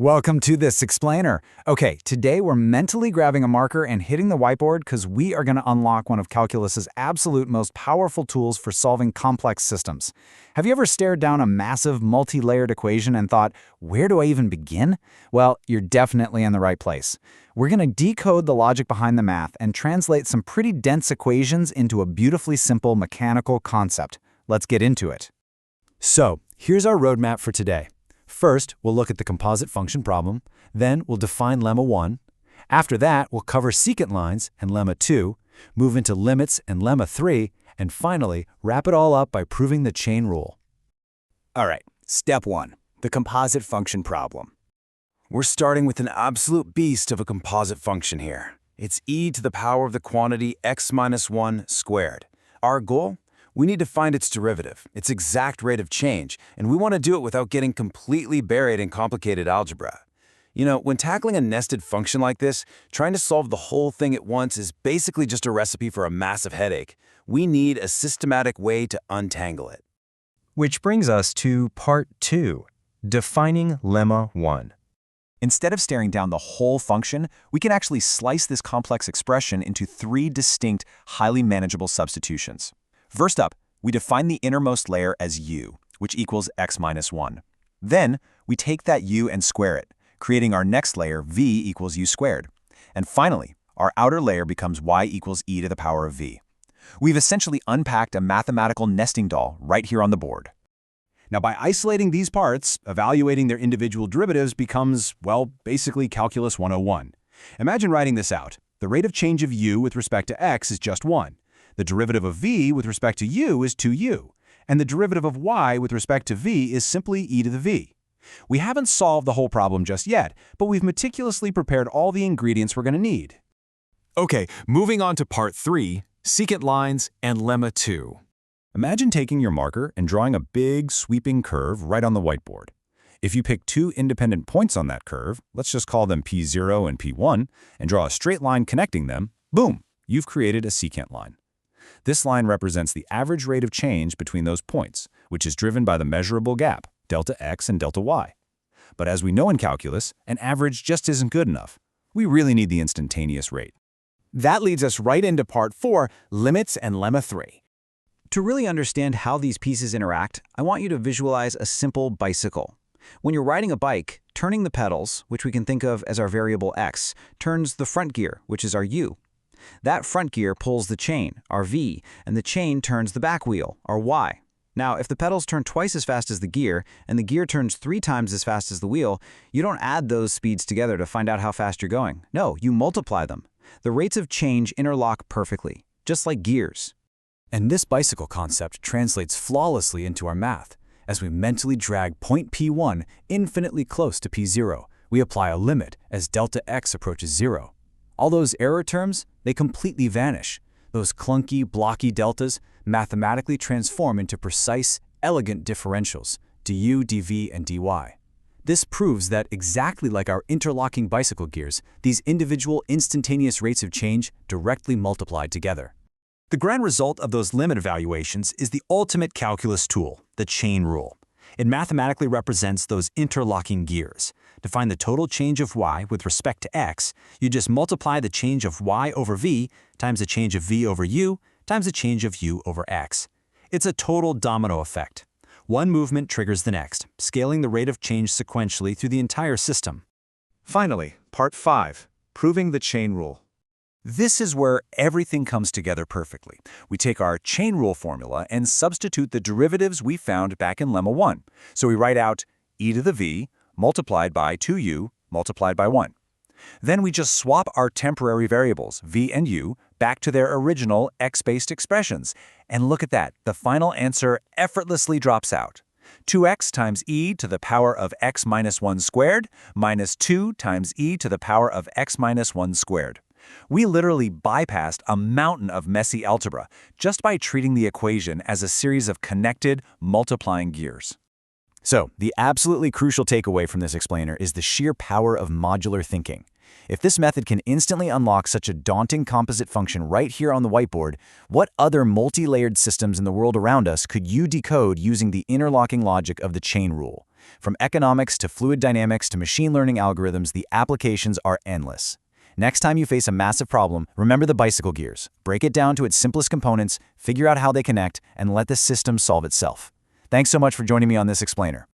Welcome to this explainer. Okay, today we're mentally grabbing a marker and hitting the whiteboard because we are going to unlock one of calculus's absolute most powerful tools for solving complex systems. Have you ever stared down a massive multi-layered equation and thought, where do I even begin? Well, you're definitely in the right place. We're going to decode the logic behind the math and translate some pretty dense equations into a beautifully simple mechanical concept. Let's get into it. So, here's our roadmap for today. First, we'll look at the composite function problem, then we'll define lemma 1. After that, we'll cover secant lines and lemma 2, move into limits and lemma 3, and finally, wrap it all up by proving the chain rule. All right, step 1, the composite function problem. We're starting with an absolute beast of a composite function here. It's e to the power of the quantity x minus 1 squared. Our goal? We need to find its derivative, its exact rate of change, and we want to do it without getting completely buried in complicated algebra. You know, when tackling a nested function like this, trying to solve the whole thing at once is basically just a recipe for a massive headache. We need a systematic way to untangle it. Which brings us to part 2, defining lemma 1. Instead of staring down the whole function, we can actually slice this complex expression into 3 distinct, highly manageable substitutions. First up, we define the innermost layer as u, which equals x minus 1. Then, we take that u and square it, creating our next layer, v equals u squared. And finally, our outer layer becomes y equals e to the power of v. We've essentially unpacked a mathematical nesting doll right here on the board. Now, by isolating these parts, evaluating their individual derivatives becomes, well, basically Calculus 101. Imagine writing this out. The rate of change of u with respect to x is just 1. The derivative of v with respect to u is 2u, and the derivative of y with respect to v is simply e to the v. We haven't solved the whole problem just yet, but we've meticulously prepared all the ingredients we're going to need. Okay, moving on to part 3, secant lines and lemma 2. Imagine taking your marker and drawing a big, sweeping curve right on the whiteboard. If you pick 2 independent points on that curve, let's just call them P0 and P1, and draw a straight line connecting them, boom, you've created a secant line. This line represents the average rate of change between those points, which is driven by the measurable gap, delta x and delta y. But as we know in calculus, an average just isn't good enough. We really need the instantaneous rate. That leads us right into part 4, limits and lemma 3. To really understand how these pieces interact, I want you to visualize a simple bicycle. When you're riding a bike, turning the pedals, which we can think of as our variable x, turns the front gear, which is our u. That front gear pulls the chain, our v, and the chain turns the back wheel, our y. Now, if the pedals turn twice as fast as the gear, and the gear turns 3 times as fast as the wheel, you don't add those speeds together to find out how fast you're going. No, you multiply them. The rates of change interlock perfectly, just like gears. And this bicycle concept translates flawlessly into our math. As we mentally drag point P1 infinitely close to P0, we apply a limit as delta x approaches 0. All those error terms, they completely vanish. Those clunky, blocky deltas mathematically transform into precise, elegant differentials, du, dv, and dy. This proves that exactly like our interlocking bicycle gears, these individual instantaneous rates of change directly multiplied together. The grand result of those limit evaluations is the ultimate calculus tool, the chain rule. It mathematically represents those interlocking gears. To find the total change of y with respect to x, you just multiply the change of y over v times the change of v over u times the change of u over x. It's a total domino effect. One movement triggers the next, scaling the rate of change sequentially through the entire system. Finally, part 5, proving the chain rule. This is where everything comes together perfectly. We take our chain rule formula and substitute the derivatives we found back in lemma 1. So we write out e to the v multiplied by 2u multiplied by 1. Then we just swap our temporary variables, v and u, back to their original x-based expressions. And look at that, the final answer effortlessly drops out. 2x times e to the power of x minus 1 squared minus 2 times e to the power of x minus 1 squared. We literally bypassed a mountain of messy algebra just by treating the equation as a series of connected, multiplying gears. So, the absolutely crucial takeaway from this explainer is the sheer power of modular thinking. If this method can instantly unlock such a daunting composite function right here on the whiteboard, what other multi-layered systems in the world around us could you decode using the interlocking logic of the chain rule? From economics to fluid dynamics to machine learning algorithms, the applications are endless. Next time you face a massive problem, remember the bicycle gears. Break it down to its simplest components, figure out how they connect, and let the system solve itself. Thanks so much for joining me on this explainer.